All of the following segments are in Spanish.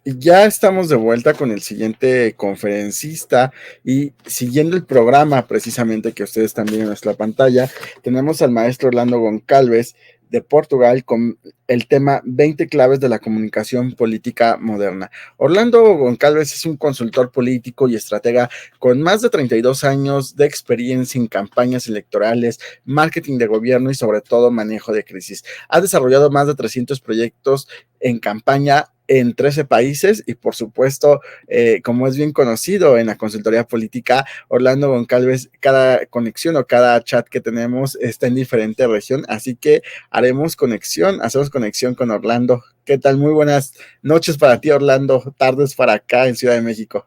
Ya estamos de vuelta con el siguiente conferencista y siguiendo el programa precisamente que ustedes están viendo en nuestra pantalla, tenemos al maestro Orlando Goncalves de Portugal con el tema 20 claves de la comunicación política moderna. Orlando Goncalves es un consultor político y estratega con más de 32 años de experiencia en campañas electorales, marketing de gobierno y sobre todo manejo de crisis. Ha desarrollado más de 300 proyectos en campaña en 13 países y por supuesto, como es bien conocido en la consultoría política, Orlando Goncalves, cada conexión o cada chat que tenemos está en diferente región, así que hacemos conexión con Orlando. ¿Qué tal? Muy buenas noches para ti, Orlando, tardes para acá en Ciudad de México.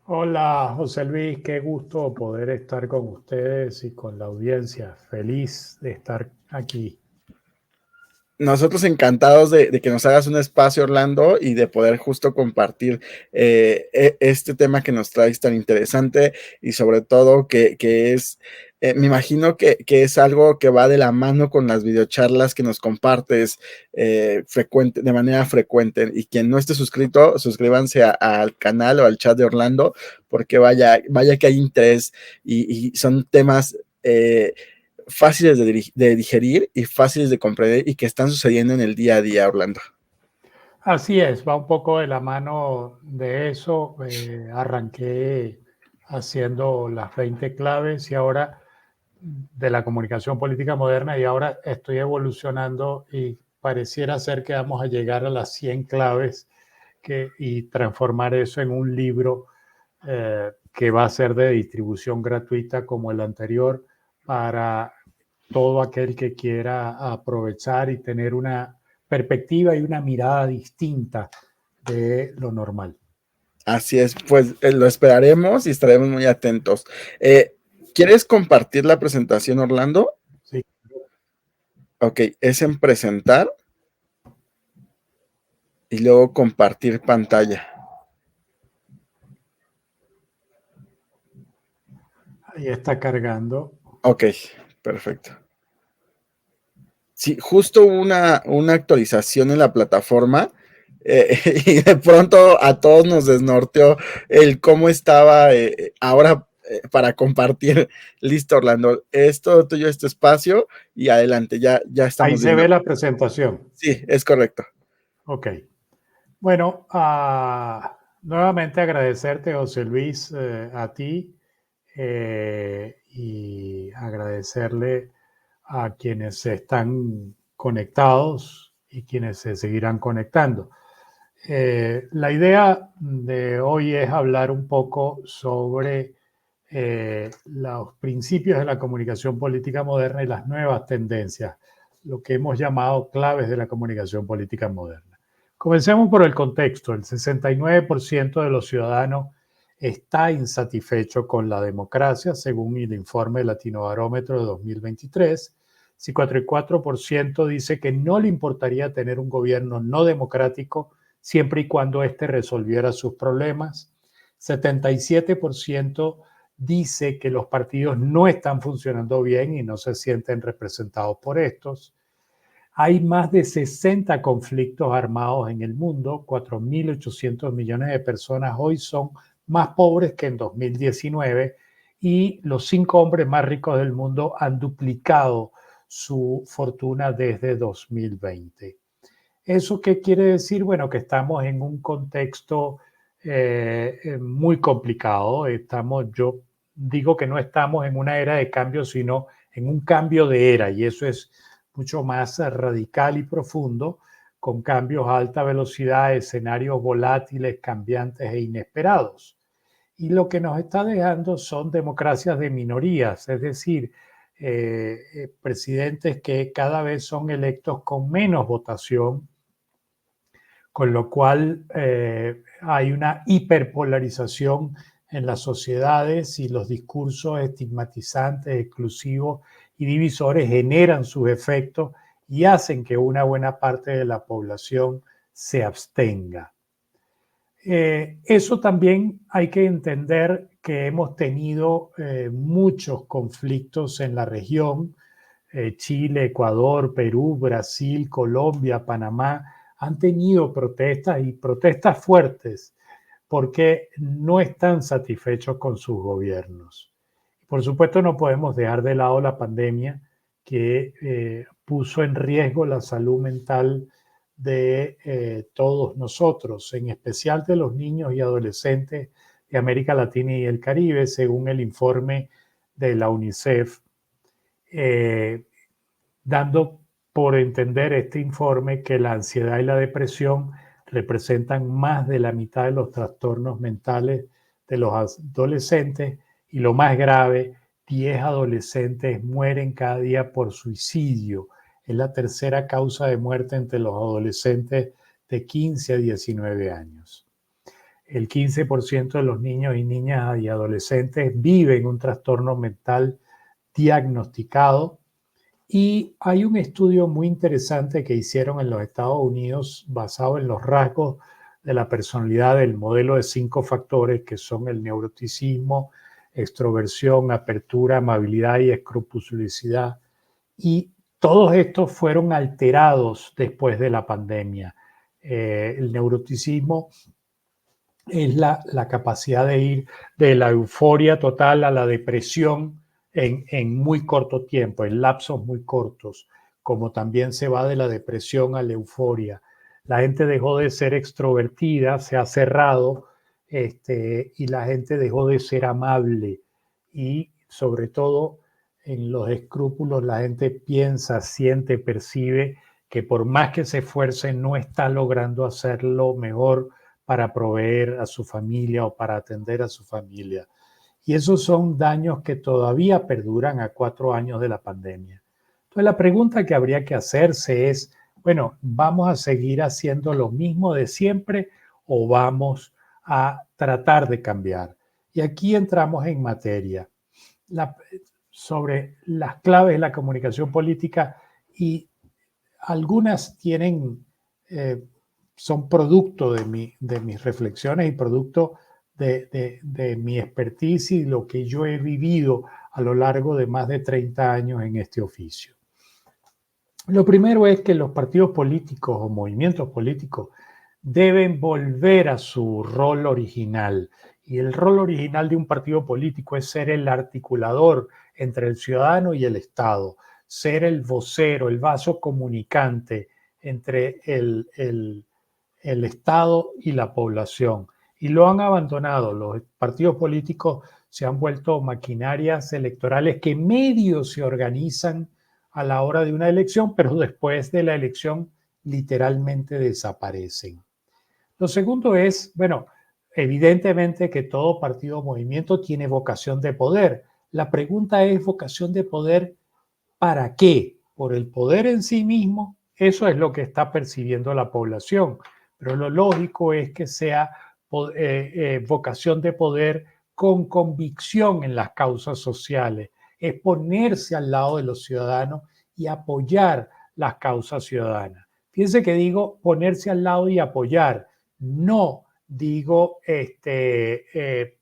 Hola, José Luis, qué gusto poder estar con ustedes y con la audiencia. Feliz de estar aquí. Nosotros encantados de que nos hagas un espacio, Orlando, y de poder justo compartir este tema que nos traes tan interesante y sobre todo que es, me imagino que es algo que va de la mano con las videocharlas que nos compartes de manera frecuente. Y quien no esté suscrito, suscríbanse al canal o al chat de Orlando, porque vaya que hay interés y son temas fáciles de digerir y fáciles de comprender y que están sucediendo en el día a día, Orlando. Así es, va un poco de la mano de eso. Arranqué haciendo las 20 claves y ahora de la comunicación política moderna y ahora estoy evolucionando y pareciera ser que vamos a llegar a las 100 claves y transformar eso en un libro que va a ser de distribución gratuita como el anterior para todo aquel que quiera aprovechar y tener una perspectiva y una mirada distinta de lo normal. Así es, pues lo esperaremos y estaremos muy atentos. ¿Quieres compartir la presentación, Orlando? Sí. Ok, es en presentar y luego compartir pantalla. Ahí está cargando. Ok, perfecto. Sí, justo una actualización en la plataforma y de pronto a todos nos desnorteó el cómo estaba ahora para compartir. Listo, Orlando, es todo tuyo este espacio y adelante, ya Ahí estamos se viendo. ve la presentación. Sí, es correcto. Ok. Bueno, nuevamente agradecerte, José Luis, a ti y agradecerle a quienes están conectados y quienes se seguirán conectando. La idea de hoy es hablar un poco sobre los principios de la comunicación política moderna y las nuevas tendencias, lo que hemos llamado claves de la comunicación política moderna. Comencemos por el contexto. El 69% de los ciudadanos está insatisfecho con la democracia, según el informe Latinobarómetro de 2023. 54% dice que no le importaría tener un gobierno no democrático siempre y cuando éste resolviera sus problemas. 77% dice que los partidos no están funcionando bien y no se sienten representados por estos. Hay más de 60 conflictos armados en el mundo, 4.800 millones de personas hoy son más pobres que en 2019 y los 5 hombres más ricos del mundo han duplicado su fortuna desde 2020. ¿Eso qué quiere decir? Bueno, que estamos en un contexto muy complicado. Yo digo que no estamos en una era de cambio, sino en un cambio de era, y eso es mucho más radical y profundo, con cambios a alta velocidad, escenarios volátiles, cambiantes e inesperados. Y lo que nos está dejando son democracias de minorías, es decir, presidentes que cada vez son electos con menos votación, con lo cual hay una hiperpolarización en las sociedades y los discursos estigmatizantes, exclusivos y divisores generan sus efectos y hacen que una buena parte de la población se abstenga. Eso también hay que entender que hemos tenido muchos conflictos en la región, Chile, Ecuador, Perú, Brasil, Colombia, Panamá, han tenido protestas y protestas fuertes porque no están satisfechos con sus gobiernos. Por supuesto, no podemos dejar de lado la pandemia que puso en riesgo la salud mental de todos nosotros, en especial de los niños y adolescentes de América Latina y el Caribe, según el informe de la UNICEF, dando por entender este informe que la ansiedad y la depresión representan más de la mitad de los trastornos mentales de los adolescentes y lo más grave, 10 adolescentes mueren cada día por suicidio. Es la tercera causa de muerte entre los adolescentes de 15 a 19 años. El 15% de los niños y niñas y adolescentes viven un trastorno mental diagnosticado. Y hay un estudio muy interesante que hicieron en los Estados Unidos basado en los rasgos de la personalidad del modelo de 5 factores que son el neuroticismo, extroversión, apertura, amabilidad y escrupulosidad. Y todos estos fueron alterados después de la pandemia. El neuroticismo es la capacidad de ir de la euforia total a la depresión en muy corto tiempo, en lapsos muy cortos, como también se va de la depresión a la euforia. La gente dejó de ser extrovertida, se ha cerrado, y la gente dejó de ser amable. Y sobre todo en los escrúpulos la gente piensa, siente, percibe que por más que se esfuerce no está logrando hacerlo mejor para proveer a su familia o para atender a su familia. Y esos son daños que todavía perduran a 4 años de la pandemia. Entonces la pregunta que habría que hacerse es, bueno, ¿vamos a seguir haciendo lo mismo de siempre o vamos a tratar de cambiar? Y aquí entramos en materia sobre las claves de la comunicación política, y algunas son producto de mis reflexiones y producto de mi expertise y lo que yo he vivido a lo largo de más de 30 años en este oficio. Lo primero es que los partidos políticos o movimientos políticos deben volver a su rol original. Y el rol original de un partido político es ser el articulador entre el ciudadano y el Estado, ser el vocero, el vaso comunicante entre el Estado y la población. Y lo han abandonado. Los partidos políticos se han vuelto maquinarias electorales que medio se organizan a la hora de una elección, pero después de la elección literalmente desaparecen. Lo segundo es, bueno, evidentemente que todo partido o movimiento tiene vocación de poder. La pregunta es, ¿vocación de poder para qué? ¿Por el poder en sí mismo? Eso es lo que está percibiendo la población. Pero lo lógico es que sea vocación de poder con convicción en las causas sociales, es ponerse al lado de los ciudadanos y apoyar las causas ciudadanas. Fíjense que digo ponerse al lado y apoyar, no digo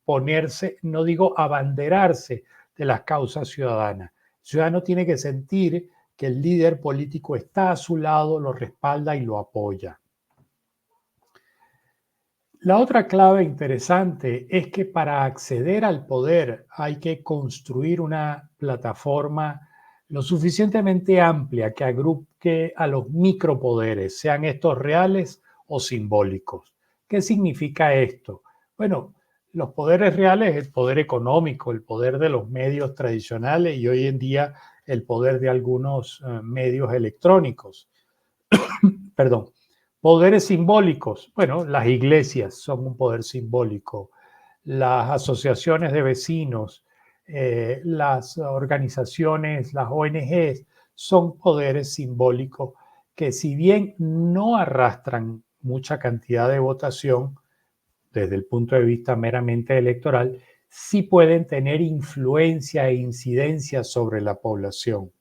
ponerse, no digo abanderarse de las causas ciudadanas. El ciudadano tiene que sentir que el líder político está a su lado, lo respalda y lo apoya. La otra clave interesante es que para acceder al poder hay que construir una plataforma lo suficientemente amplia que agrupe a los micropoderes, sean estos reales o simbólicos. ¿Qué significa esto? Bueno, los poderes reales, el poder económico, el poder de los medios tradicionales y hoy en día el poder de algunos medios electrónicos. Perdón. Poderes simbólicos. Bueno, las iglesias son un poder simbólico. Las asociaciones de vecinos, las organizaciones, las ONGs, son poderes simbólicos que si bien no arrastran mucha cantidad de votación desde el punto de vista meramente electoral, sí pueden tener influencia e incidencia sobre la población.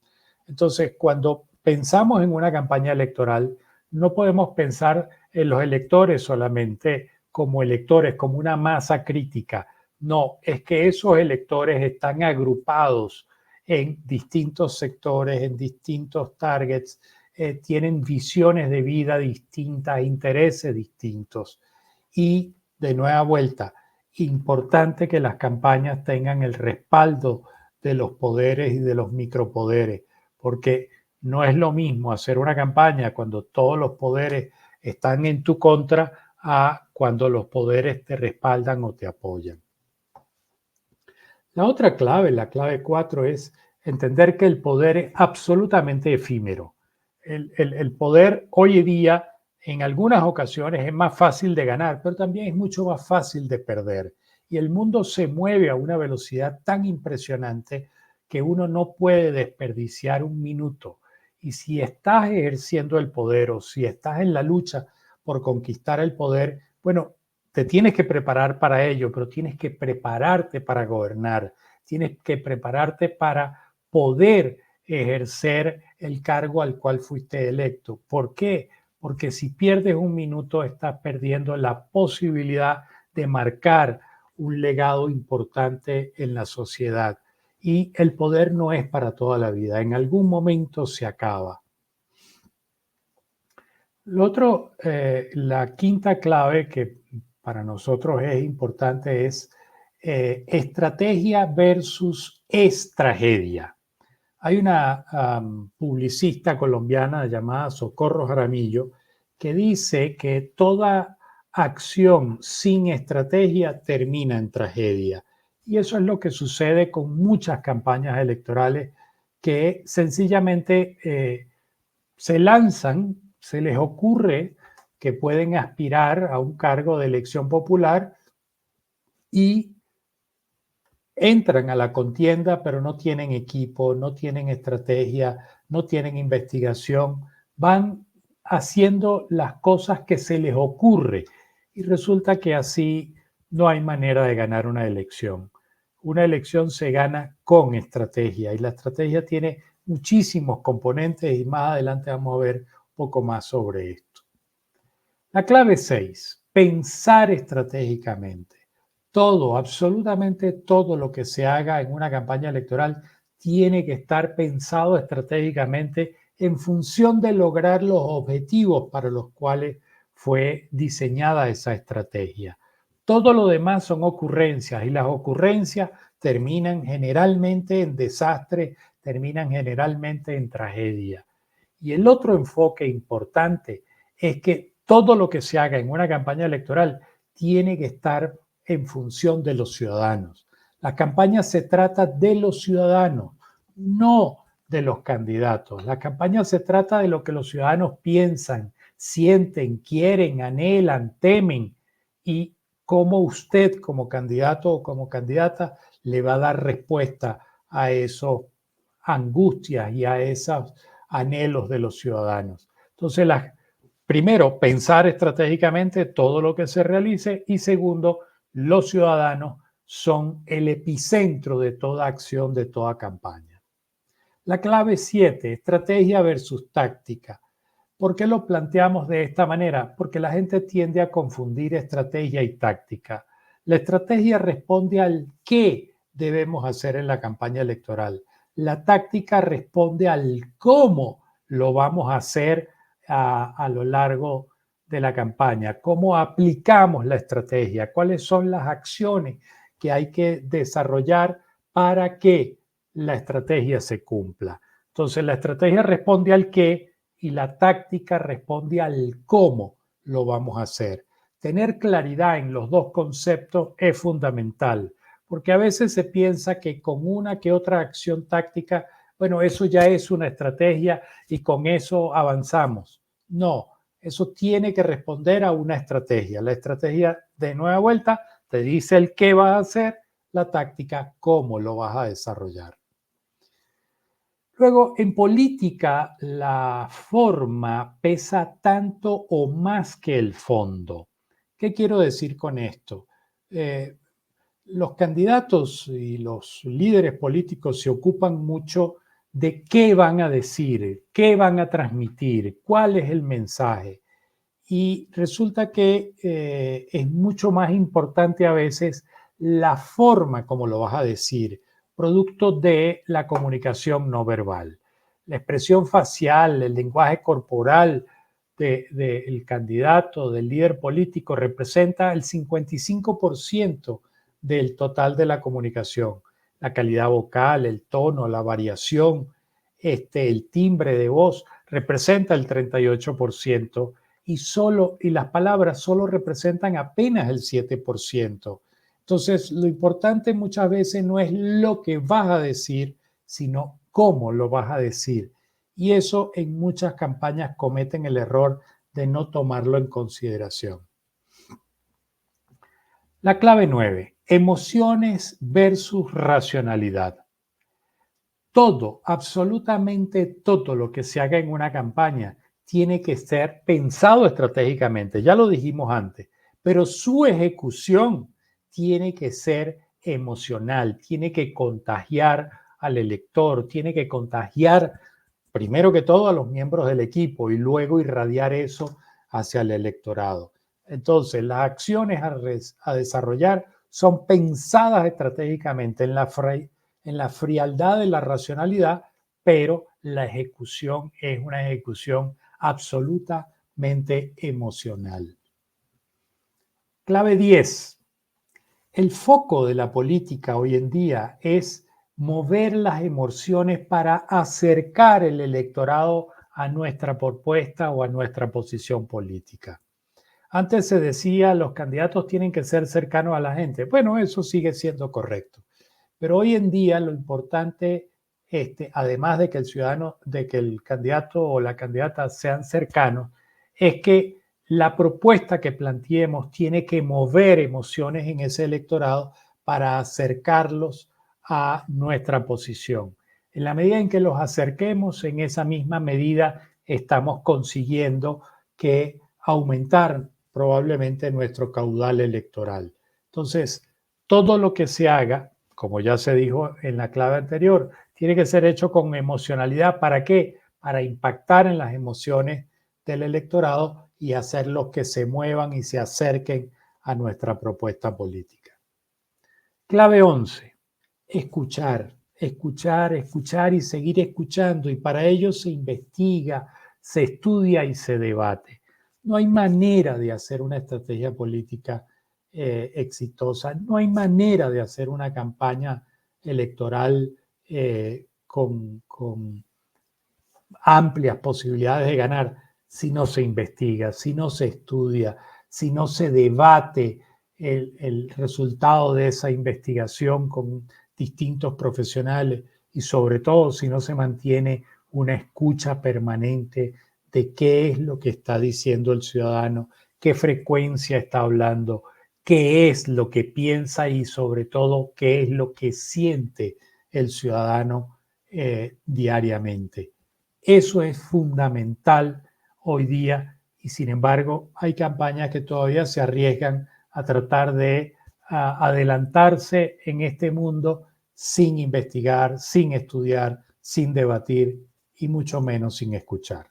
Entonces, cuando pensamos en una campaña electoral, no podemos pensar en los electores solamente como electores, como una masa crítica. No, es que esos electores están agrupados en distintos sectores, en distintos targets, tienen visiones de vida distintas, intereses distintos. Y de nueva vuelta, importante que las campañas tengan el respaldo de los poderes y de los micropoderes, porque no es lo mismo hacer una campaña cuando todos los poderes están en tu contra a cuando los poderes te respaldan o te apoyan. La otra clave, la clave 4, es entender que el poder es absolutamente efímero. El poder hoy en día, en algunas ocasiones, es más fácil de ganar, pero también es mucho más fácil de perder. Y el mundo se mueve a una velocidad tan impresionante que uno no puede desperdiciar un minuto. Y si estás ejerciendo el poder o si estás en la lucha por conquistar el poder, bueno, te tienes que preparar para ello, pero tienes que prepararte para gobernar, tienes que prepararte para poder ejercer el cargo al cual fuiste electo. ¿Por qué? Porque si pierdes un minuto estás perdiendo la posibilidad de marcar un legado importante en la sociedad. Y el poder no es para toda la vida, en algún momento se acaba. Lo otro, la quinta clave que para nosotros es importante es estrategia versus estrategia. Hay una publicista colombiana llamada Socorro Jaramillo que dice que toda acción sin estrategia termina en tragedia. Y eso es lo que sucede con muchas campañas electorales que sencillamente se lanzan, se les ocurre que pueden aspirar a un cargo de elección popular y entran a la contienda, pero no tienen equipo, no tienen estrategia, no tienen investigación, van haciendo las cosas que se les ocurre y resulta que así no hay manera de ganar una elección. Una elección se gana con estrategia y la estrategia tiene muchísimos componentes y más adelante vamos a ver un poco más sobre esto. La clave 6, pensar estratégicamente. Todo, absolutamente todo lo que se haga en una campaña electoral tiene que estar pensado estratégicamente en función de lograr los objetivos para los cuales fue diseñada esa estrategia. Todo lo demás son ocurrencias y las ocurrencias terminan generalmente en desastre, terminan generalmente en tragedia. Y el otro enfoque importante es que todo lo que se haga en una campaña electoral tiene que estar en función de los ciudadanos. La campaña se trata de los ciudadanos, no de los candidatos. La campaña se trata de lo que los ciudadanos piensan, sienten, quieren, anhelan, temen y cómo usted como candidato o como candidata le va a dar respuesta a esas angustias y a esos anhelos de los ciudadanos. Entonces, primero, pensar estratégicamente todo lo que se realice y segundo, los ciudadanos son el epicentro de toda acción, de toda campaña. La clave 7, estrategia versus táctica. ¿Por qué lo planteamos de esta manera? Porque la gente tiende a confundir estrategia y táctica. La estrategia responde al qué debemos hacer en la campaña electoral. La táctica responde al cómo lo vamos a hacer a lo largo de la campaña, cómo aplicamos la estrategia, cuáles son las acciones que hay que desarrollar para que la estrategia se cumpla. Entonces, la estrategia responde al qué y la táctica responde al cómo lo vamos a hacer. Tener claridad en los dos conceptos es fundamental, porque a veces se piensa que con una que otra acción táctica, bueno, eso ya es una estrategia y con eso avanzamos. No, eso tiene que responder a una estrategia. La estrategia, de nueva vuelta, te dice el qué vas a hacer, la táctica, cómo lo vas a desarrollar. Luego, en política, la forma pesa tanto o más que el fondo. ¿Qué quiero decir con esto? Los candidatos y los líderes políticos se ocupan mucho de qué van a decir, qué van a transmitir, cuál es el mensaje. Y resulta que es mucho más importante a veces la forma como lo vas a decir, producto de la comunicación no verbal. la expresión facial, el lenguaje corporal del candidato, del líder político, representa el 55% del total de la comunicación. La calidad vocal, el tono, la variación, el timbre de voz representa el 38% y las palabras solo representan apenas el 7%. Entonces, lo importante muchas veces no es lo que vas a decir, sino cómo lo vas a decir. Y eso en muchas campañas cometen el error de no tomarlo en consideración. La clave 9, emociones versus racionalidad. Todo, absolutamente todo lo que se haga en una campaña tiene que ser pensado estratégicamente, ya lo dijimos antes, pero su ejecución tiene que ser emocional, tiene que contagiar al elector, tiene que contagiar primero que todo a los miembros del equipo y luego irradiar eso hacia el electorado. Entonces, las acciones a desarrollar son pensadas estratégicamente en la frialdad de la racionalidad, pero la ejecución es una ejecución absolutamente emocional. Clave 10. El foco de la política hoy en día es mover las emociones para acercar el electorado a nuestra propuesta o a nuestra posición política. Antes se decía los candidatos tienen que ser cercanos a la gente. Bueno, eso sigue siendo correcto. Pero hoy en día lo importante, además de que el ciudadano, de que el candidato o la candidata sean cercanos, es que la propuesta que planteemos tiene que mover emociones en ese electorado para acercarlos a nuestra posición. En la medida en que los acerquemos, en esa misma medida estamos consiguiendo que aumentar probablemente nuestro caudal electoral. Entonces, todo lo que se haga, como ya se dijo en la clave anterior, tiene que ser hecho con emocionalidad. ¿Para qué? Para impactar en las emociones del electorado y hacerlos que se muevan y se acerquen a nuestra propuesta política. Clave 11. Escuchar, escuchar, escuchar y seguir escuchando. Y para ello se investiga, se estudia y se debate. No hay manera de hacer una estrategia política exitosa. No hay manera de hacer una campaña electoral con amplias posibilidades de ganar si no se investiga, si no se estudia, si no se debate el resultado de esa investigación con distintos profesionales y sobre todo si no se mantiene una escucha permanente de qué es lo que está diciendo el ciudadano, qué frecuencia está hablando, qué es lo que piensa y sobre todo qué es lo que siente el ciudadano diariamente. Eso es fundamental hoy día y sin embargo hay campañas que todavía se arriesgan a tratar de adelantarse en este mundo sin investigar, sin estudiar, sin debatir y mucho menos sin escuchar.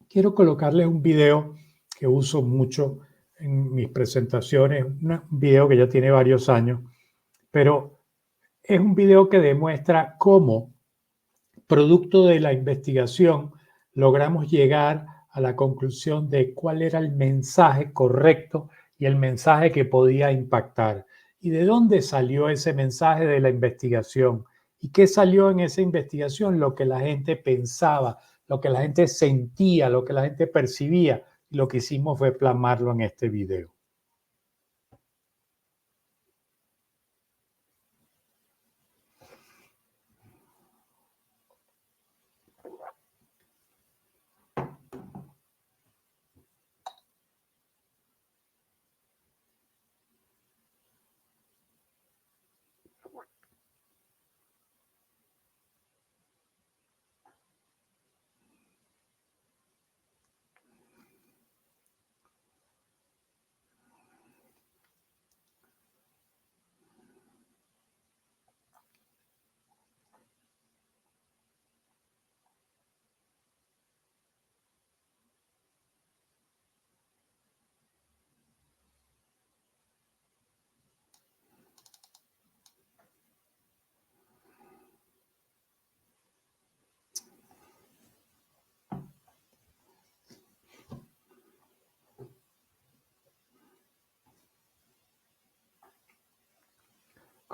Quiero colocarles un video que uso mucho en mis presentaciones, un video que ya tiene varios años, pero es un video que demuestra cómo, producto de la investigación, logramos llegar a la conclusión de cuál era el mensaje correcto y el mensaje que podía impactar. ¿Y de dónde salió ese mensaje de la investigación? ¿Y qué salió en esa investigación? Lo que la gente pensaba, lo que la gente sentía, lo que la gente percibía. Y lo que hicimos fue plasmarlo en este video.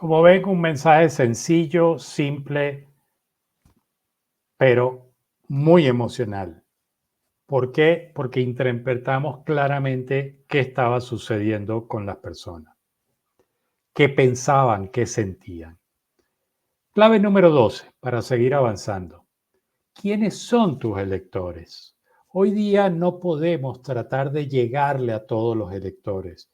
Como ven, un mensaje sencillo, simple, pero muy emocional. ¿Por qué? Porque interpretamos claramente qué estaba sucediendo con las personas, qué pensaban, qué sentían. Clave número 12, para seguir avanzando. ¿Quiénes son tus electores? Hoy día no podemos tratar de llegarle a todos los electores.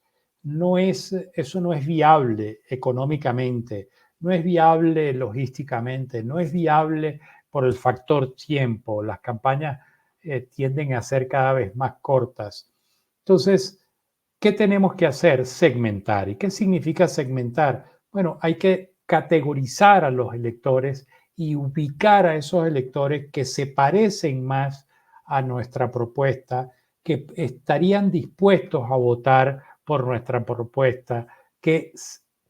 Eso no es viable económicamente, no es viable logísticamente, no es viable por el factor tiempo. Las campañas tienden a ser cada vez más cortas. Entonces, ¿qué tenemos que hacer? Segmentar. ¿Y qué significa segmentar? Bueno, hay que categorizar a los electores y ubicar a esos electores que se parecen más a nuestra propuesta, que estarían dispuestos a votar por nuestra propuesta, que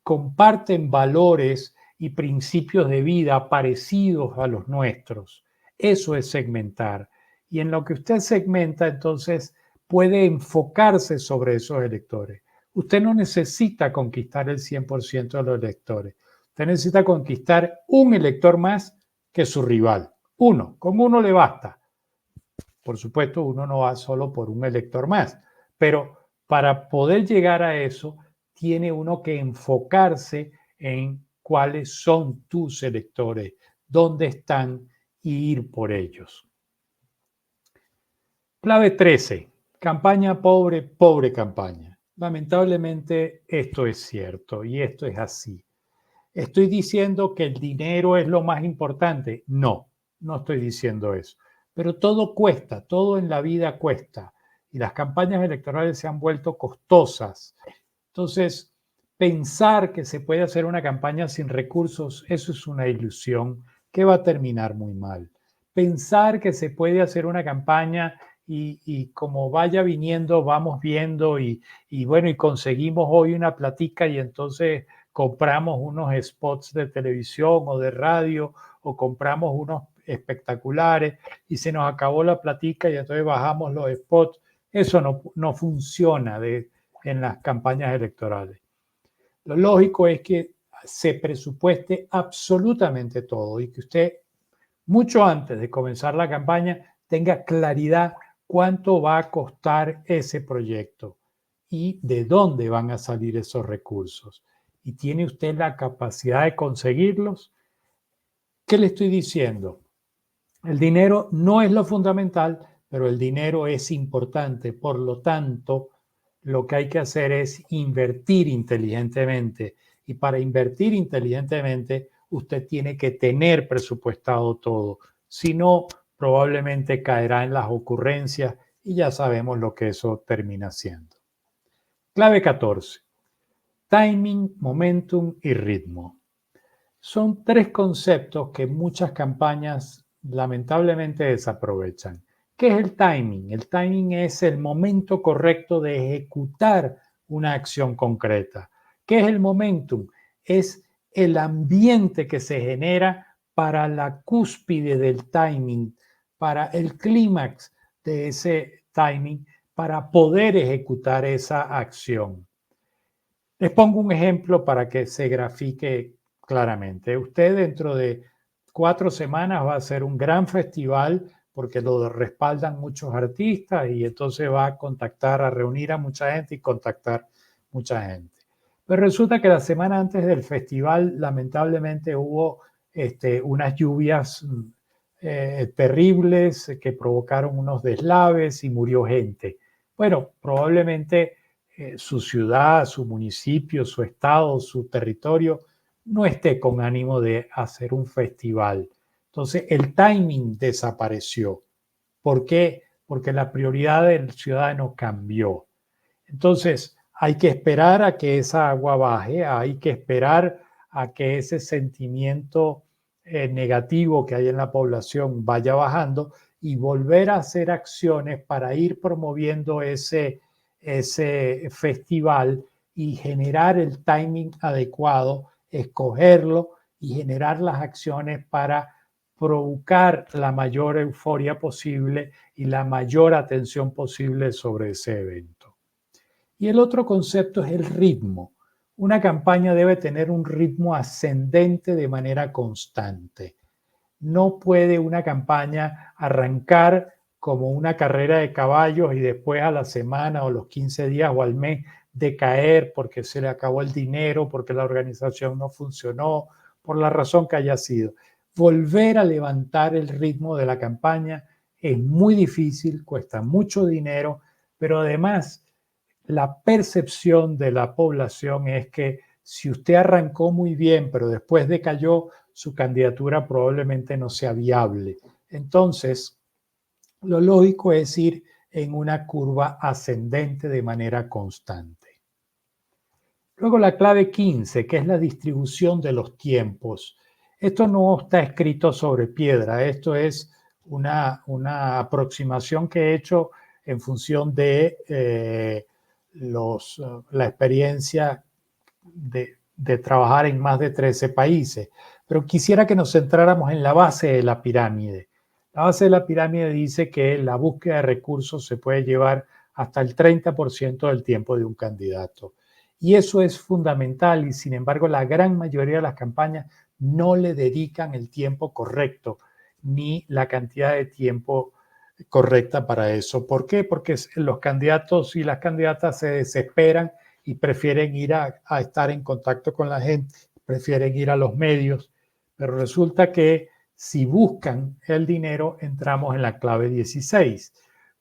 comparten valores y principios de vida parecidos a los nuestros. Eso es segmentar. Y en lo que usted segmenta, entonces, puede enfocarse sobre esos electores. Usted no necesita conquistar el 100% de los electores. Usted necesita conquistar un elector más que su rival. Uno, con uno le basta. Por supuesto, uno no va solo por un elector más, pero para poder llegar a eso, tiene uno que enfocarse en cuáles son tus electores, dónde están y ir por ellos. Clave 13. Campaña pobre, pobre campaña. Lamentablemente esto es cierto y esto es así. ¿Estoy diciendo que el dinero es lo más importante? No, no estoy diciendo eso. Pero todo cuesta, todo en la vida cuesta. Y las campañas electorales se han vuelto costosas. Entonces, pensar que se puede hacer una campaña sin recursos, eso es una ilusión que va a terminar muy mal. Pensar que se puede hacer una campaña y como vaya viniendo, vamos viendo y bueno, y conseguimos hoy una platica y entonces compramos unos spots de televisión o de radio o compramos unos espectaculares y se nos acabó la platica y entonces bajamos los spots. Eso no funciona en las campañas electorales. Lo lógico es que se presupueste absolutamente todo y que usted, mucho antes de comenzar la campaña, tenga claridad cuánto va a costar ese proyecto y de dónde van a salir esos recursos. ¿Y tiene usted la capacidad de conseguirlos? ¿Qué le estoy diciendo? El dinero no es lo fundamental, pero el dinero es importante. Por lo tanto, lo que hay que hacer es invertir inteligentemente. Y para invertir inteligentemente, usted tiene que tener presupuestado todo. Si no, probablemente caerá en las ocurrencias y ya sabemos lo que eso termina siendo. Clave 14. Timing, momentum y ritmo. Son tres conceptos que muchas campañas lamentablemente desaprovechan. ¿Qué es el timing? El timing es el momento correcto de ejecutar una acción concreta. ¿Qué es el momentum? Es el ambiente que se genera para la cúspide del timing, para el clímax de ese timing, para poder ejecutar esa acción. Les pongo un ejemplo para que se grafique claramente. Usted dentro de 4 semanas va a hacer un gran festival porque lo respaldan muchos artistas y entonces va a contactar, a reunir a mucha gente y contactar mucha gente. Pero resulta que la semana antes del festival lamentablemente hubo unas lluvias terribles que provocaron unos deslaves y murió gente. Bueno, probablemente su ciudad, su municipio, su estado, su territorio, no esté con ánimo de hacer un festival. Entonces, el timing desapareció. ¿Por qué? Porque la prioridad del ciudadano cambió. Entonces, hay que esperar a que esa agua baje, hay que esperar a que ese sentimiento negativo que hay en la población vaya bajando y volver a hacer acciones para ir promoviendo ese festival y generar el timing adecuado, escogerlo y generar las acciones para provocar la mayor euforia posible y la mayor atención posible sobre ese evento. Y el otro concepto es el ritmo. Una campaña debe tener un ritmo ascendente de manera constante. No puede una campaña arrancar como una carrera de caballos y después a la semana o los 15 días o al mes decaer porque se le acabó el dinero, porque la organización no funcionó, por la razón que haya sido. Volver a levantar el ritmo de la campaña es muy difícil, cuesta mucho dinero, pero además la percepción de la población es que si usted arrancó muy bien, pero después decayó, su candidatura probablemente no sea viable. Entonces, lo lógico es ir en una curva ascendente de manera constante. Luego la clave 15, que es la distribución de los tiempos. Esto no está escrito sobre piedra, esto es una aproximación que he hecho en función de la experiencia de trabajar en más de 13 países. Pero quisiera que nos centráramos en la base de la pirámide. La base de la pirámide dice que la búsqueda de recursos se puede llevar hasta el 30% del tiempo de un candidato. Y eso es fundamental y sin embargo la gran mayoría de las campañas no le dedican el tiempo correcto ni la cantidad de tiempo correcta para eso. ¿Por qué? Porque los candidatos y las candidatas se desesperan y prefieren ir a estar en contacto con la gente, prefieren ir a los medios, pero resulta que si buscan el dinero entramos en la clave 16.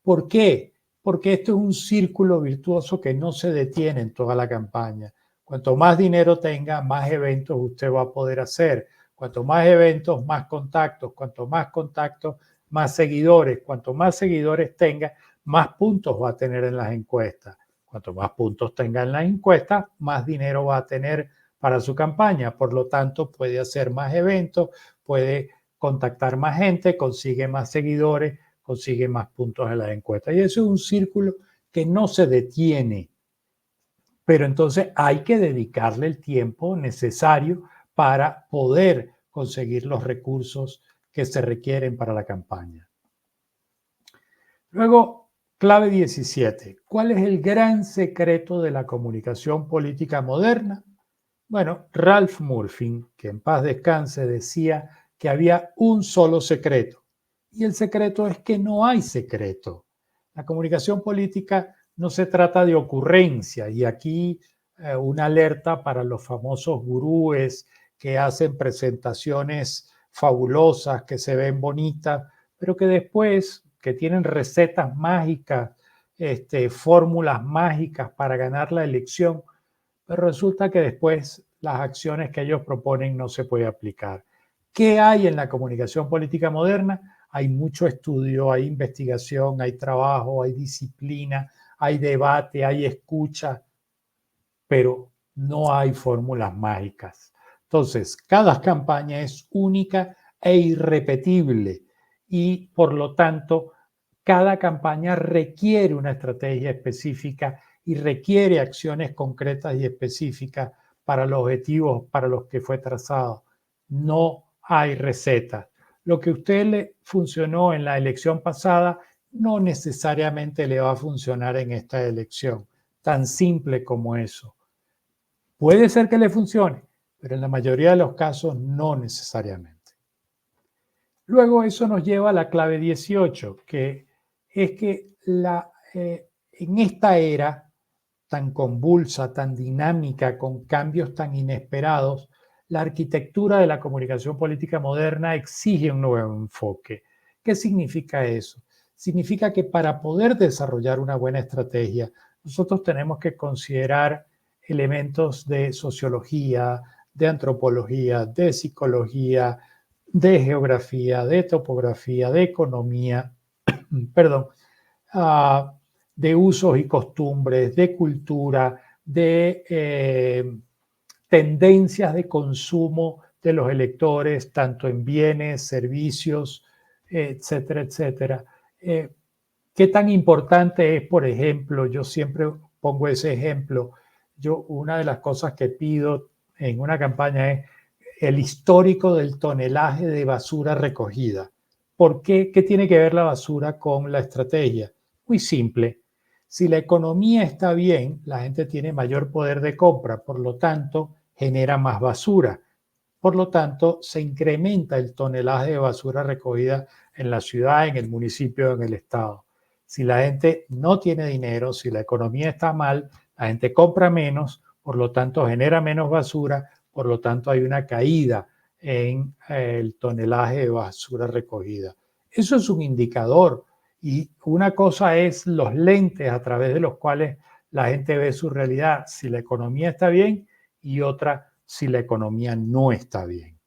¿Por qué? Porque esto es un círculo virtuoso que no se detiene en toda la campaña. Cuanto más dinero tenga, más eventos usted va a poder hacer. Cuanto más eventos, más contactos. Cuanto más contactos, más seguidores. Cuanto más seguidores tenga, más puntos va a tener en las encuestas. Cuanto más puntos tenga en las encuestas, más dinero va a tener para su campaña. Por lo tanto, puede hacer más eventos, puede contactar más gente, consigue más seguidores, consigue más puntos en las encuestas. Y eso es un círculo que no se detiene. Pero entonces hay que dedicarle el tiempo necesario para poder conseguir los recursos que se requieren para la campaña. Luego, clave 17. ¿Cuál es el gran secreto de la comunicación política moderna? Bueno, Ralph Murphy, que en paz descanse, decía que había un solo secreto. Y el secreto es que no hay secreto. La comunicación política no se trata de ocurrencia. Y aquí una alerta para los famosos gurúes que hacen presentaciones fabulosas, que se ven bonitas, pero que después, que tienen recetas mágicas, fórmulas mágicas para ganar la elección, pero resulta que después las acciones que ellos proponen no se puede aplicar. ¿Qué hay en la comunicación política moderna? Hay mucho estudio, hay investigación, hay trabajo, hay disciplina, hay debate, hay escucha, pero no hay fórmulas mágicas. Entonces, cada campaña es única e irrepetible y por lo tanto, cada campaña requiere una estrategia específica y requiere acciones concretas y específicas para los objetivos para los que fue trazado. No hay receta. Lo que a usted le funcionó en la elección pasada no necesariamente le va a funcionar en esta elección. Tan simple como eso. Puede ser que le funcione, pero en la mayoría de los casos no necesariamente. Luego eso nos lleva a la clave 18, que es que en esta era tan convulsa, tan dinámica, con cambios tan inesperados, la arquitectura de la comunicación política moderna exige un nuevo enfoque. ¿Qué significa eso? Significa que para poder desarrollar una buena estrategia, nosotros tenemos que considerar elementos de sociología, de antropología, de psicología, de geografía, de topografía, de economía, perdón, de usos y costumbres, de cultura, de tendencias de consumo de los electores, tanto en bienes, servicios, etcétera, etcétera. ¿Qué tan importante es, por ejemplo, yo siempre pongo ese ejemplo, una de las cosas que pido en una campaña es el histórico del tonelaje de basura recogida. ¿Por qué? ¿Qué tiene que ver la basura con la estrategia? Muy simple. Si la economía está bien, la gente tiene mayor poder de compra, por lo tanto, genera más basura. Por lo tanto, se incrementa el tonelaje de basura recogida en la ciudad, en el municipio, en el estado. Si la gente no tiene dinero, si la economía está mal, la gente compra menos, por lo tanto genera menos basura, por lo tanto hay una caída en el tonelaje de basura recogida. Eso es un indicador y una cosa es los lentes a través de los cuales la gente ve su realidad, si la economía está bien, y otra si la economía no está bien.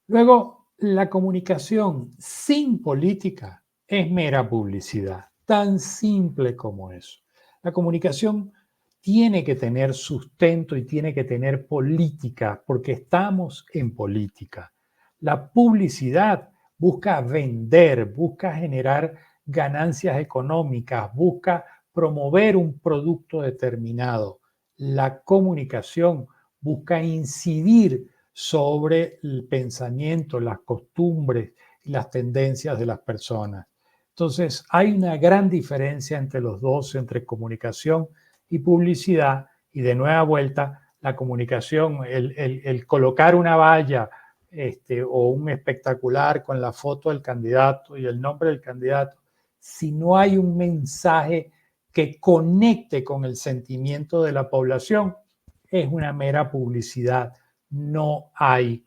Luego, la comunicación sin política es mera publicidad, tan simple como eso. La comunicación tiene que tener sustento y tiene que tener política, porque estamos en política. La publicidad busca vender, busca generar ganancias económicas, busca promover un producto determinado. La comunicación busca incidir sobre el pensamiento, las costumbres y las tendencias de las personas. Entonces, hay una gran diferencia entre los dos, entre comunicación y publicidad, y de nueva vuelta, la comunicación, el colocar una valla o un espectacular con la foto del candidato y el nombre del candidato, si no hay un mensaje que conecte con el sentimiento de la población, es una mera publicidad. No hay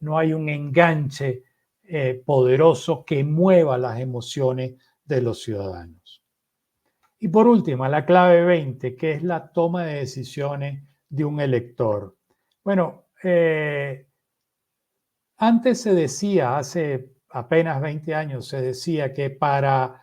no hay un enganche poderoso que mueva las emociones de los ciudadanos. Y por último, la clave 20, que es la toma de decisiones de un elector. Bueno, antes se decía, hace apenas 20 años, se decía que para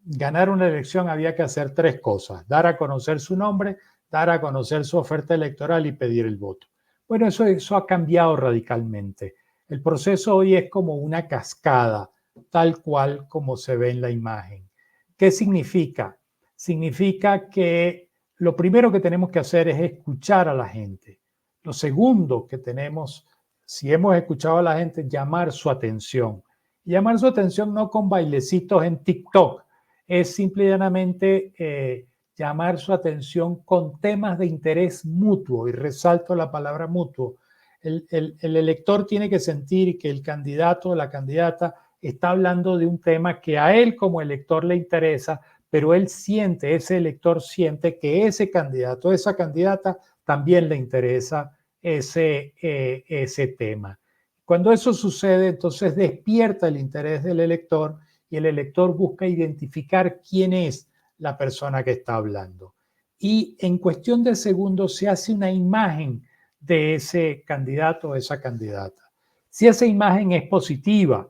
ganar una elección había que hacer tres cosas: dar a conocer su nombre, dar a conocer su oferta electoral y pedir el voto. Bueno, eso ha cambiado radicalmente. El proceso hoy es como una cascada, tal cual como se ve en la imagen. ¿Qué significa? Significa que lo primero que tenemos que hacer es escuchar a la gente. Lo segundo que tenemos, si hemos escuchado a la gente, llamar su atención. Y llamar su atención no con bailecitos en TikTok, es simplemente llamar su atención con temas de interés mutuo, y resalto la palabra mutuo. El elector tiene que sentir que el candidato o la candidata está hablando de un tema que a él como elector le interesa, pero él siente, ese elector siente que ese candidato, esa candidata también le interesa ese tema. Cuando eso sucede, entonces despierta el interés del elector y el elector busca identificar quién es la persona que está hablando. Y en cuestión de segundos se hace una imagen de ese candidato o esa candidata. Si esa imagen es positiva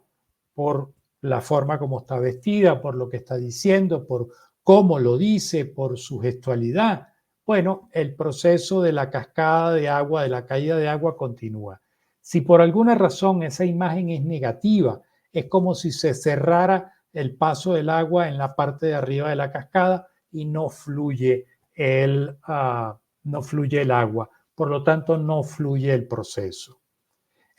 por la forma como está vestida, por lo que está diciendo, por cómo lo dice, por su gestualidad, bueno, el proceso de la cascada de agua, de la caída de agua continúa. Si por alguna razón esa imagen es negativa, es como si se cerrara el paso del agua en la parte de arriba de la cascada y no fluye no fluye el agua. Por lo tanto, no fluye el proceso.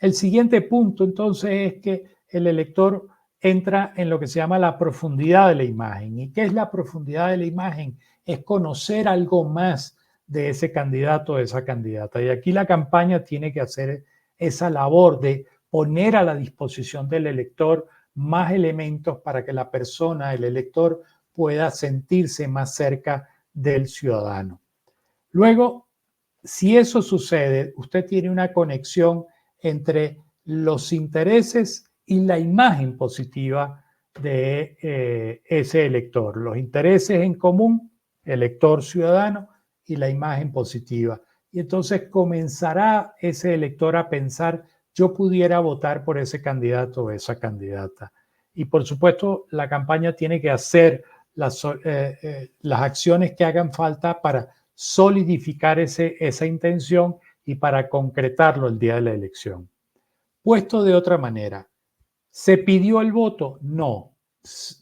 El siguiente punto, entonces, es que el elector entra en lo que se llama la profundidad de la imagen. ¿Y qué es la profundidad de la imagen? Es conocer algo más de ese candidato o de esa candidata. Y aquí la campaña tiene que hacer esa labor de poner a la disposición del elector más elementos para que la persona, el elector, pueda sentirse más cerca del ciudadano. Luego, si eso sucede, usted tiene una conexión entre los intereses y la imagen positiva de ese elector. Los intereses en común, elector ciudadano, y la imagen positiva. Y entonces comenzará ese elector a pensar: yo pudiera votar por ese candidato o esa candidata. Y por supuesto, la campaña tiene que hacer las acciones que hagan falta para solidificar esa intención y para concretarlo el día de la elección. Puesto de otra manera, ¿se pidió el voto? No.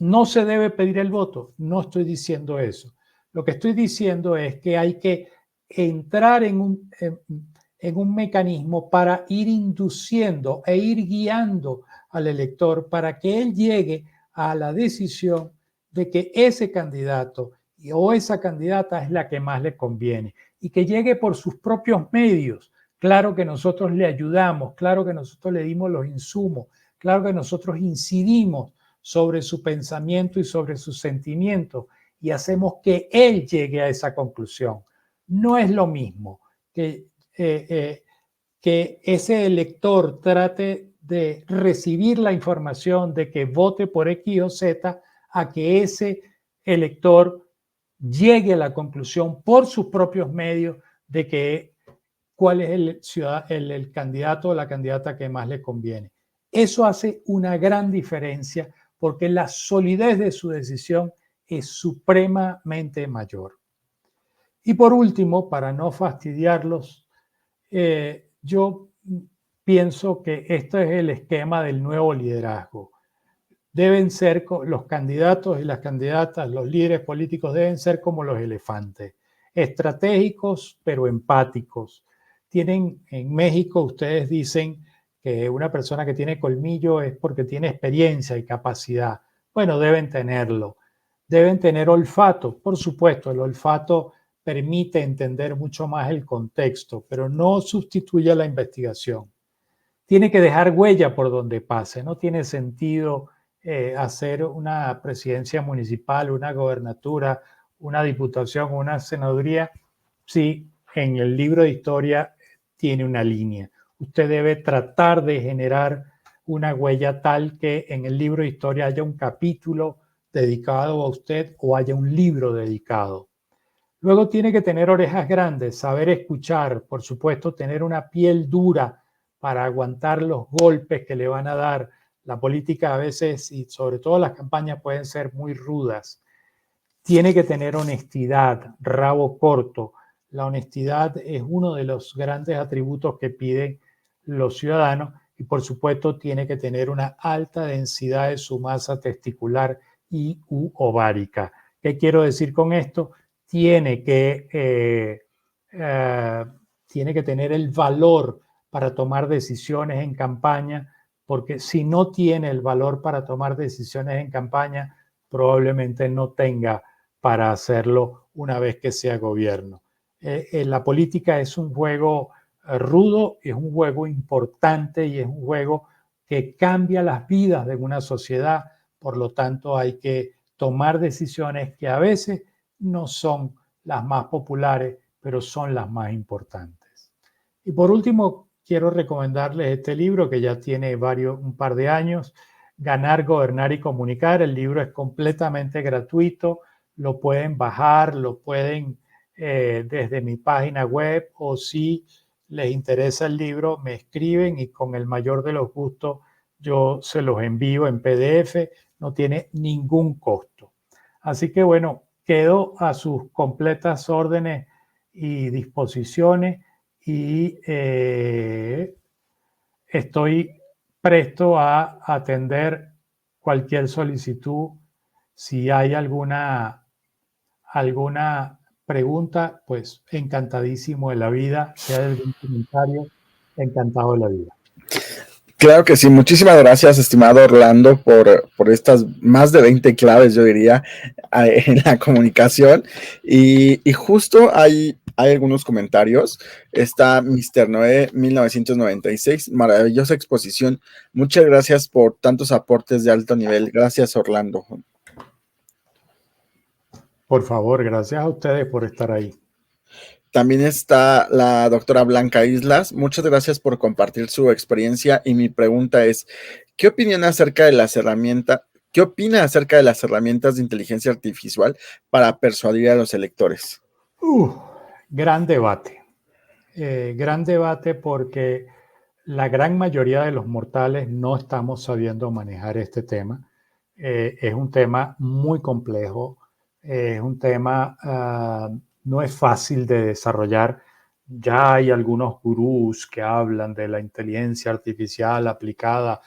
¿No se debe pedir el voto? No estoy diciendo eso. Lo que estoy diciendo es que hay que entrar en un mecanismo para ir induciendo e ir guiando al elector para que él llegue a la decisión de que ese candidato o esa candidata es la que más le conviene y que llegue por sus propios medios. Claro que nosotros le ayudamos, claro que nosotros le dimos los insumos, claro que nosotros incidimos sobre su pensamiento y sobre sus sentimientos y hacemos que él llegue a esa conclusión. No es lo mismo que ese elector trate de recibir la información de que vote por X o Z a que ese elector llegue a la conclusión por sus propios medios de que cuál es el candidato o la candidata que más le conviene. Eso hace una gran diferencia porque la solidez de su decisión es supremamente mayor. Y por último, para no fastidiarlos, yo pienso que este es el esquema del nuevo liderazgo. Deben ser los candidatos y las candidatas, los líderes políticos deben ser como los elefantes, estratégicos pero empáticos. En México ustedes dicen que una persona que tiene colmillo es porque tiene experiencia y capacidad. Bueno, deben tenerlo. Deben tener olfato, por supuesto, el olfato permite entender mucho más el contexto, pero no sustituye a la investigación. Tiene que dejar huella por donde pase, no tiene sentido hacer una presidencia municipal, una gobernatura, una diputación, una senaduría, si en el libro de historia tiene una línea. Usted debe tratar de generar una huella tal que en el libro de historia haya un capítulo dedicado a usted o haya un libro dedicado. Luego tiene que tener orejas grandes, saber escuchar, por supuesto, tener una piel dura para aguantar los golpes que le van a dar. La política a veces, y sobre todo las campañas, pueden ser muy rudas. Tiene que tener honestidad, rabo corto. La honestidad es uno de los grandes atributos que piden los ciudadanos y por supuesto tiene que tener una alta densidad de su masa testicular y ovárica. ¿Qué quiero decir con esto? Tiene que tener el valor para tomar decisiones en campaña, porque si no tiene el valor para tomar decisiones en campaña, probablemente no tenga para hacerlo una vez que sea gobierno. La política es un juego rudo, es un juego importante y es un juego que cambia las vidas de una sociedad. Por lo tanto, hay que tomar decisiones que a veces no son las más populares, pero son las más importantes. Y por último, quiero recomendarles este libro que ya tiene un par de años, Ganar, Gobernar y Comunicar. El libro es completamente gratuito, lo pueden bajar, lo pueden desde mi página web o si les interesa el libro, me escriben y con el mayor de los gustos yo se los envío en PDF, no tiene ningún costo. Así que bueno, quedo a sus completas órdenes y disposiciones y estoy presto a atender cualquier solicitud. Si hay alguna pregunta, pues encantadísimo de la vida. Si hay algún comentario, encantado de la vida. Claro que sí, muchísimas gracias, estimado Orlando, por estas más de 20 claves, yo diría, en la comunicación. Y justo hay algunos comentarios. Está Mr. Noé 1996, maravillosa exposición. Muchas gracias por tantos aportes de alto nivel. Gracias, Orlando. Por favor, gracias a ustedes por estar ahí. También está la doctora Blanca Islas. Muchas gracias por compartir su experiencia y mi pregunta es, ¿qué opina acerca de las herramientas de inteligencia artificial para persuadir a los electores? Gran debate. Gran debate porque la gran mayoría de los mortales no estamos sabiendo manejar este tema. Es un tema muy complejo, es un tema no es fácil de desarrollar. Ya hay algunos gurús que hablan de la inteligencia artificial aplicada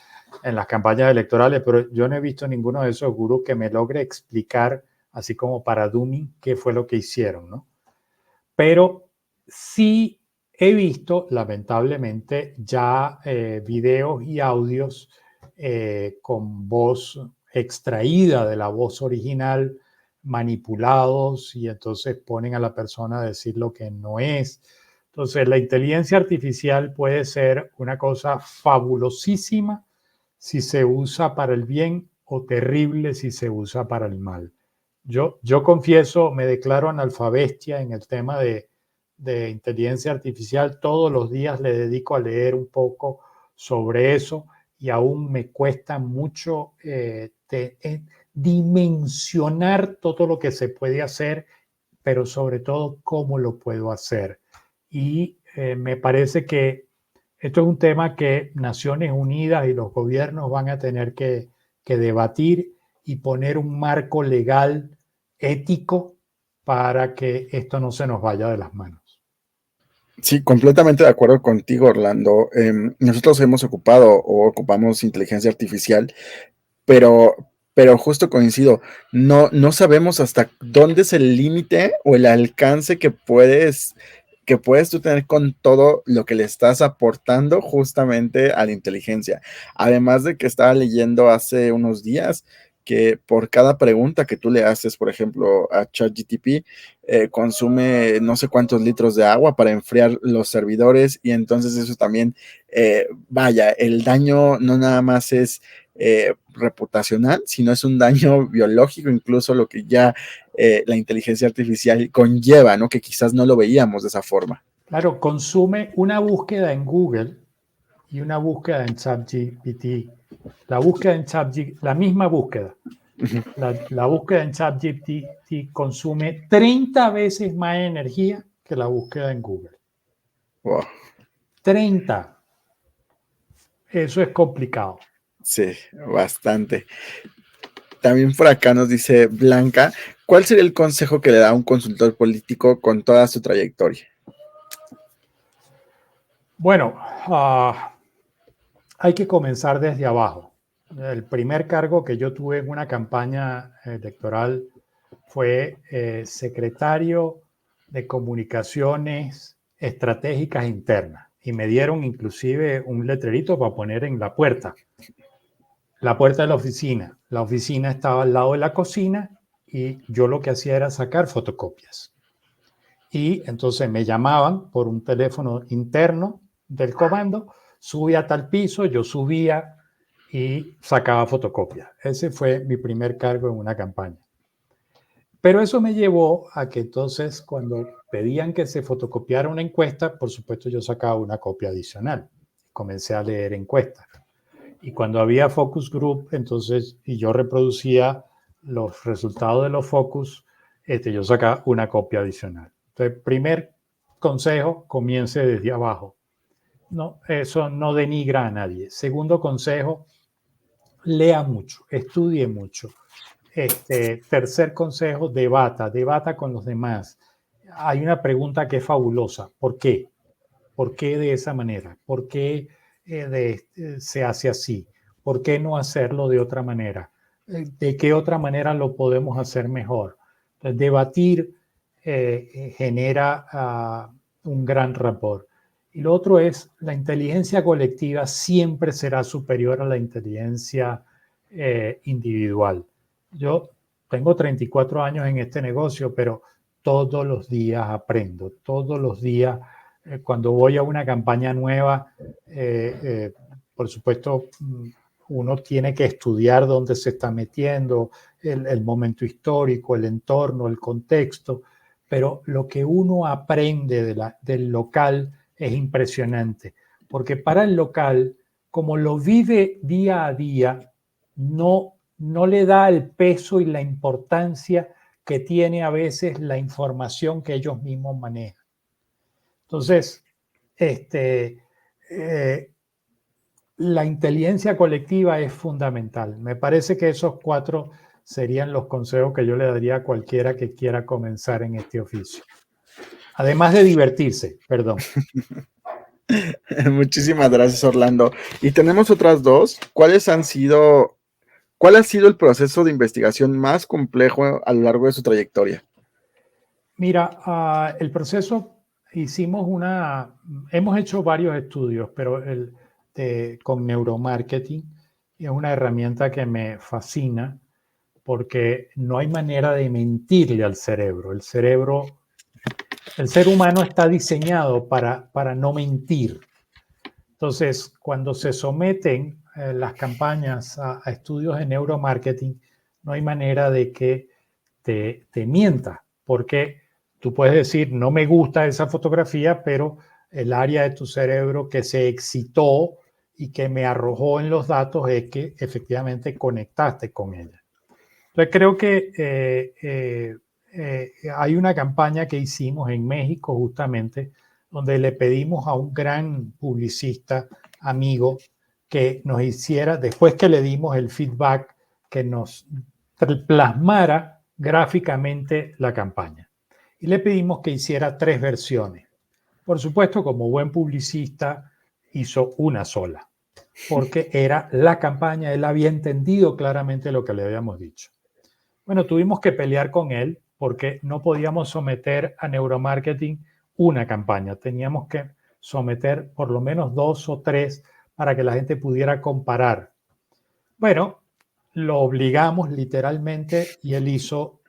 en las campañas electorales, pero yo no he visto ninguno de esos gurús que me logre explicar, así como para Dummy, qué fue lo que hicieron, ¿no? Pero sí he visto, lamentablemente, ya videos y audios con voz extraída de la voz original, manipulados, y entonces ponen a la persona a decir lo que no es. Entonces, la inteligencia artificial puede ser una cosa fabulosísima si se usa para el bien o terrible si se usa para el mal. Yo confieso, me declaro analfabestia en el tema de inteligencia artificial. Todos los días le dedico a leer un poco sobre eso y aún me cuesta mucho dimensionar todo lo que se puede hacer, pero sobre todo cómo lo puedo hacer. Y me parece que esto es un tema que Naciones Unidas y los gobiernos van a tener que debatir y poner un marco legal ético para que esto no se nos vaya de las manos. Sí, completamente de acuerdo contigo, Orlando. Nosotros hemos ocupado o ocupamos inteligencia artificial, pero, pero justo coincido, no sabemos hasta dónde es el límite o el alcance que puedes tú tener con todo lo que le estás aportando justamente a la inteligencia. Además de que estaba leyendo hace unos días que por cada pregunta que tú le haces, por ejemplo, a ChatGPT, consume no sé cuántos litros de agua para enfriar los servidores, y entonces eso también, vaya, el daño no nada más es reputacional, sino es un daño biológico, incluso lo que ya la inteligencia artificial conlleva, ¿no? Que quizás no lo veíamos de esa forma. Claro, consume una búsqueda en Google y una búsqueda en ChatGPT. La búsqueda en ChatGPT, la misma búsqueda, la búsqueda en ChatGPT consume 30 veces más energía que la búsqueda en Google. Wow. 30. Eso es complicado. Sí, bastante. También por acá nos dice Blanca, ¿cuál sería el consejo que le da a un consultor político con toda su trayectoria? Bueno, hay que comenzar desde abajo. El primer cargo que yo tuve en una campaña electoral fue secretario de Comunicaciones Estratégicas Internas, y me dieron inclusive un letrerito para poner en la puerta de la oficina. La oficina estaba al lado de la cocina y yo lo que hacía era sacar fotocopias. Y entonces me llamaban por un teléfono interno del comando, subía a tal piso, yo subía y sacaba fotocopias. Ese fue mi primer cargo en una campaña. Pero eso me llevó a que entonces cuando pedían que se fotocopiara una encuesta, por supuesto yo sacaba una copia adicional. Comencé a leer encuestas. Y cuando había focus group, entonces, y yo reproducía los resultados de los focus, yo sacaba una copia adicional. Entonces, primer consejo, comience desde abajo. No, eso no denigra a nadie. Segundo consejo, lea mucho, estudie mucho. Tercer consejo, debata con los demás. Hay una pregunta que es fabulosa. ¿Por qué? ¿Por qué de esa manera? ¿Por qué se hace así? ¿Por qué no hacerlo de otra manera? ¿De qué otra manera lo podemos hacer mejor? Entonces, debatir genera un gran rapport. Y lo otro es, la inteligencia colectiva siempre será superior a la inteligencia individual. Yo tengo 34 años en este negocio, pero todos los días aprendo, todos los días cuando voy a una campaña nueva, por supuesto, uno tiene que estudiar dónde se está metiendo, el momento histórico, el entorno, el contexto, pero lo que uno aprende del local es impresionante, porque para el local, como lo vive día a día, no le da el peso y la importancia que tiene a veces la información que ellos mismos manejan. Entonces, la inteligencia colectiva es fundamental. Me parece que esos 4 serían los consejos que yo le daría a cualquiera que quiera comenzar en este oficio. Además de divertirse, perdón. Muchísimas gracias, Orlando. Y tenemos otras dos. ¿Cuál ha sido el proceso de investigación más complejo a lo largo de su trayectoria? Mira, el proceso, hemos hecho varios estudios, pero con neuromarketing, y es una herramienta que me fascina porque no hay manera de mentirle al cerebro. El ser humano está diseñado para no mentir. Entonces, cuando se someten las campañas a estudios de neuromarketing, no hay manera de que te mienta, porque tú puedes decir, no me gusta esa fotografía, pero el área de tu cerebro que se excitó y que me arrojó en los datos es que efectivamente conectaste con ella. Entonces creo que hay una campaña que hicimos en México justamente, donde le pedimos a un gran publicista amigo que nos hiciera, después que le dimos el feedback, que nos plasmara gráficamente la campaña. Y le pedimos que hiciera 3 versiones. Por supuesto, como buen publicista, hizo una sola, porque era la campaña, él había entendido claramente lo que le habíamos dicho. Bueno, tuvimos que pelear con él porque no podíamos someter a neuromarketing una campaña. Teníamos que someter por lo menos 2 o 3 para que la gente pudiera comparar. Bueno, lo obligamos literalmente y él hizo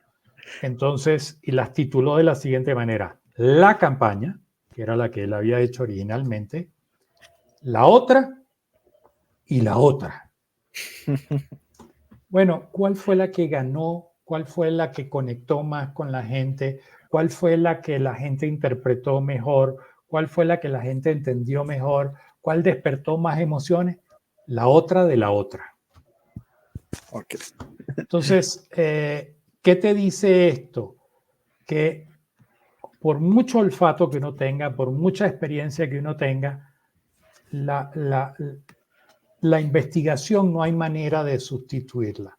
entonces y las tituló de la siguiente manera: la campaña, que era la que él había hecho originalmente, la otra y la otra. Bueno, ¿cuál fue la que ganó? ¿Cuál fue la que conectó más con la gente? ¿Cuál fue la que la gente interpretó mejor? ¿Cuál fue la que la gente entendió mejor? ¿Cuál despertó más emociones? La otra de la otra. Okay. Entonces, ¿qué te dice esto? Que por mucho olfato que uno tenga, por mucha experiencia que uno tenga, la investigación no hay manera de sustituirla.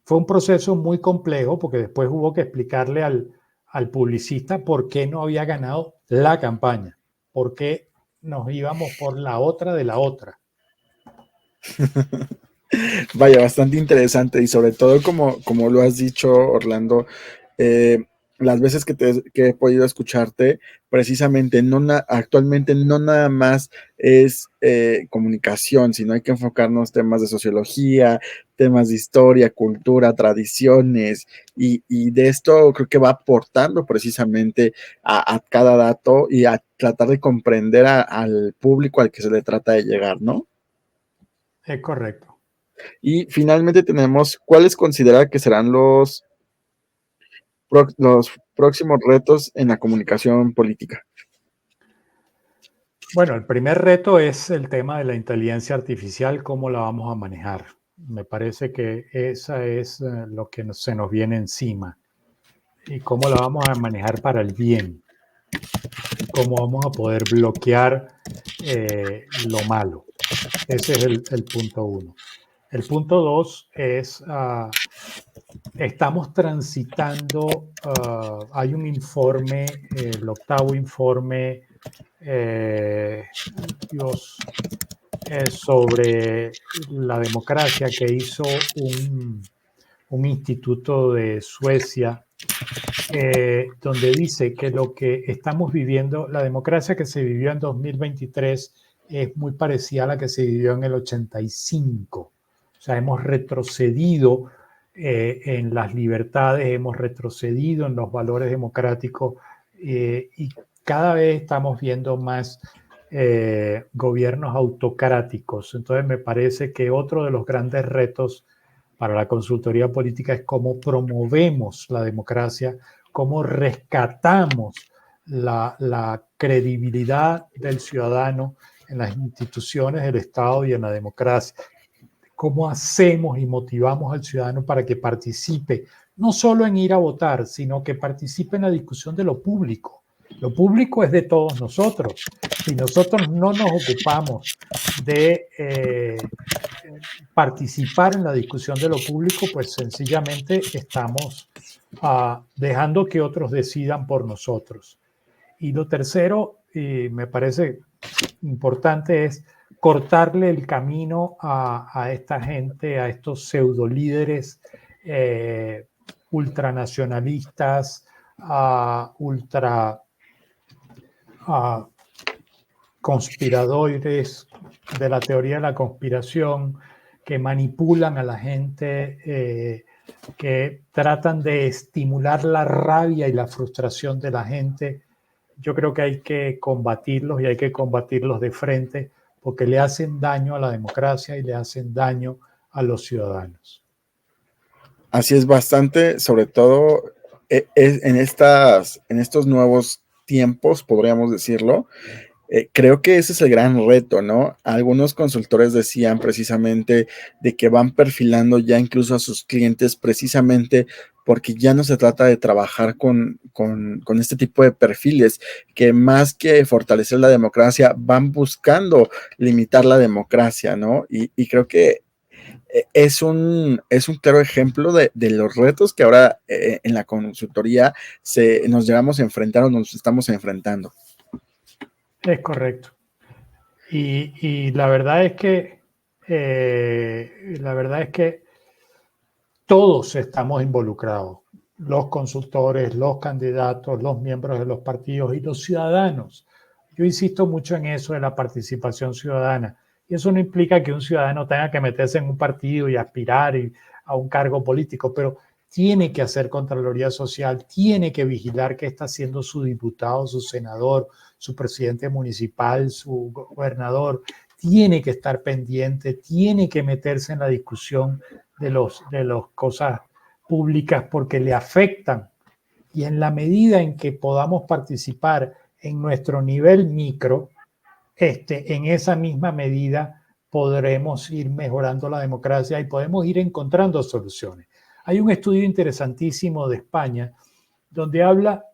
Fue un proceso muy complejo porque después hubo que explicarle al publicista por qué no había ganado la campaña, por qué nos íbamos por la otra de la otra. Vaya, bastante interesante y sobre todo como lo has dicho, Orlando, las veces que he podido escucharte, precisamente actualmente no nada más es comunicación, sino hay que enfocarnos en temas de sociología, temas de historia, cultura, tradiciones, y de esto creo que va aportando precisamente a cada dato y a tratar de comprender al público al que se le trata de llegar, ¿no? Es correcto. Y finalmente tenemos cuáles considera que serán los próximos retos en la comunicación política. Bueno, el primer reto es el tema de la inteligencia artificial, cómo la vamos a manejar. Me parece que esa es lo que se nos viene encima y cómo la vamos a manejar para el bien, cómo vamos a poder bloquear lo malo. Ese es el punto 1. El punto 2 es, estamos transitando, hay un informe, el 8º informe, sobre la democracia que hizo un instituto de Suecia, donde dice que lo que estamos viviendo, la democracia que se vivió en 2023 es muy parecida a la que se vivió en el 85. O sea, hemos retrocedido en las libertades, hemos retrocedido en los valores democráticos y cada vez estamos viendo más gobiernos autocráticos. Entonces me parece que otro de los grandes retos para la consultoría política es cómo promovemos la democracia, cómo rescatamos la credibilidad del ciudadano en las instituciones del Estado y en la democracia. Cómo hacemos y motivamos al ciudadano para que participe, no solo en ir a votar, sino que participe en la discusión de lo público. Lo público es de todos nosotros. Si nosotros no nos ocupamos de participar en la discusión de lo público, pues sencillamente estamos dejando que otros decidan por nosotros. Y lo tercero, y me parece importante, es cortarle el camino a esta gente, a estos pseudo líderes ultranacionalistas, ultra conspiradores de la teoría de la conspiración que manipulan a la gente, que tratan de estimular la rabia y la frustración de la gente. Yo creo que hay que combatirlos y hay que combatirlos de frente porque le hacen daño a la democracia y le hacen daño a los ciudadanos. Así es bastante, sobre todo en estos nuevos tiempos, podríamos decirlo. Creo que ese es el gran reto, ¿no? Algunos consultores decían precisamente de que van perfilando ya incluso a sus clientes precisamente porque ya no se trata de trabajar con este tipo de perfiles, que más que fortalecer la democracia, van buscando limitar la democracia, ¿no? Y creo que es un claro ejemplo de los retos que ahora en la consultoría nos llegamos a enfrentar o nos estamos enfrentando. Es correcto. Y la verdad es que todos estamos involucrados, los consultores, los candidatos, los miembros de los partidos y los ciudadanos. Yo insisto mucho en eso de la participación ciudadana. Y eso no implica que un ciudadano tenga que meterse en un partido y aspirar a un cargo político, pero tiene que hacer Contraloría Social, tiene que vigilar qué está haciendo su diputado, su senador, su presidente municipal, su gobernador. Tiene que estar pendiente, tiene que meterse en la discusión de las cosas públicas porque le afectan. Y en la medida en que podamos participar en nuestro nivel micro, en esa misma medida podremos ir mejorando la democracia y podemos ir encontrando soluciones. Hay un estudio interesantísimo de España donde habla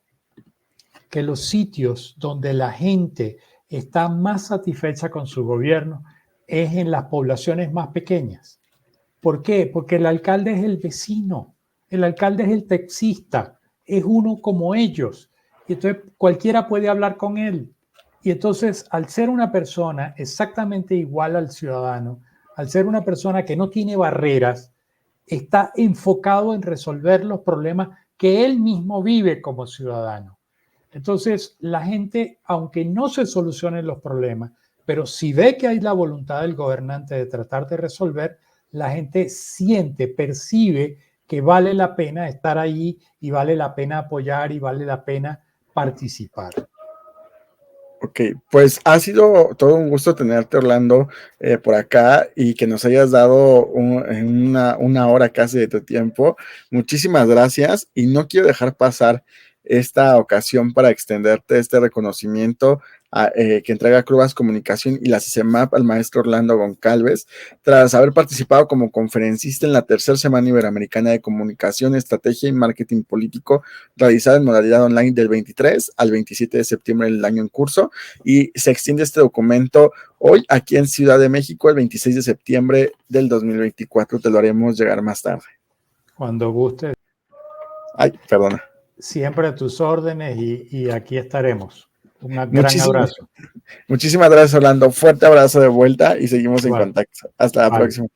que los sitios donde la gente está más satisfecha con su gobierno es en las poblaciones más pequeñas. ¿Por qué? Porque el alcalde es el vecino, el alcalde es el taxista, es uno como ellos. Y entonces cualquiera puede hablar con él. Y entonces, al ser una persona exactamente igual al ciudadano, al ser una persona que no tiene barreras, está enfocado en resolver los problemas que él mismo vive como ciudadano. Entonces, la gente, aunque no se solucionen los problemas, pero si ve que hay la voluntad del gobernante de tratar de resolver, la gente siente, percibe que vale la pena estar ahí y vale la pena apoyar y vale la pena participar. Ok, pues ha sido todo un gusto tenerte, Orlando, por acá y que nos hayas dado una hora casi de tu tiempo. Muchísimas gracias y no quiero dejar pasar esta ocasión para extenderte este reconocimiento que entrega Crubas Comunicación y la CICEMAP al maestro Orlando Goncalves, tras haber participado como conferencista en la tercera Semana Iberoamericana de Comunicación, Estrategia y Marketing Político, realizada en modalidad online del 23 al 27 de septiembre del año en curso, y se extiende este documento hoy aquí en Ciudad de México, el 26 de septiembre del 2024. Te lo haremos llegar más tarde. Cuando guste. Ay, perdona. Siempre a tus órdenes y aquí estaremos. Un gran abrazo. Muchísimas gracias, Orlando. Fuerte abrazo de vuelta y seguimos en contacto. Hasta la próxima.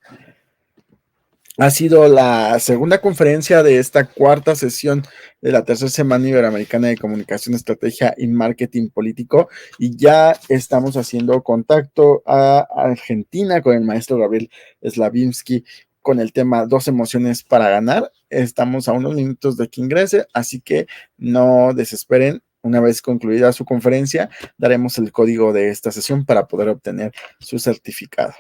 Ha sido la segunda conferencia de esta cuarta sesión de la tercera Semana Iberoamericana de Comunicación, Estrategia y Marketing Político, y ya estamos haciendo contacto a Argentina con el maestro Gabriel Slavinsky con el tema 2 emociones para ganar. Estamos a unos minutos de que ingrese, así que no desesperen. Una vez concluida su conferencia, daremos el código de esta sesión para poder obtener su certificado.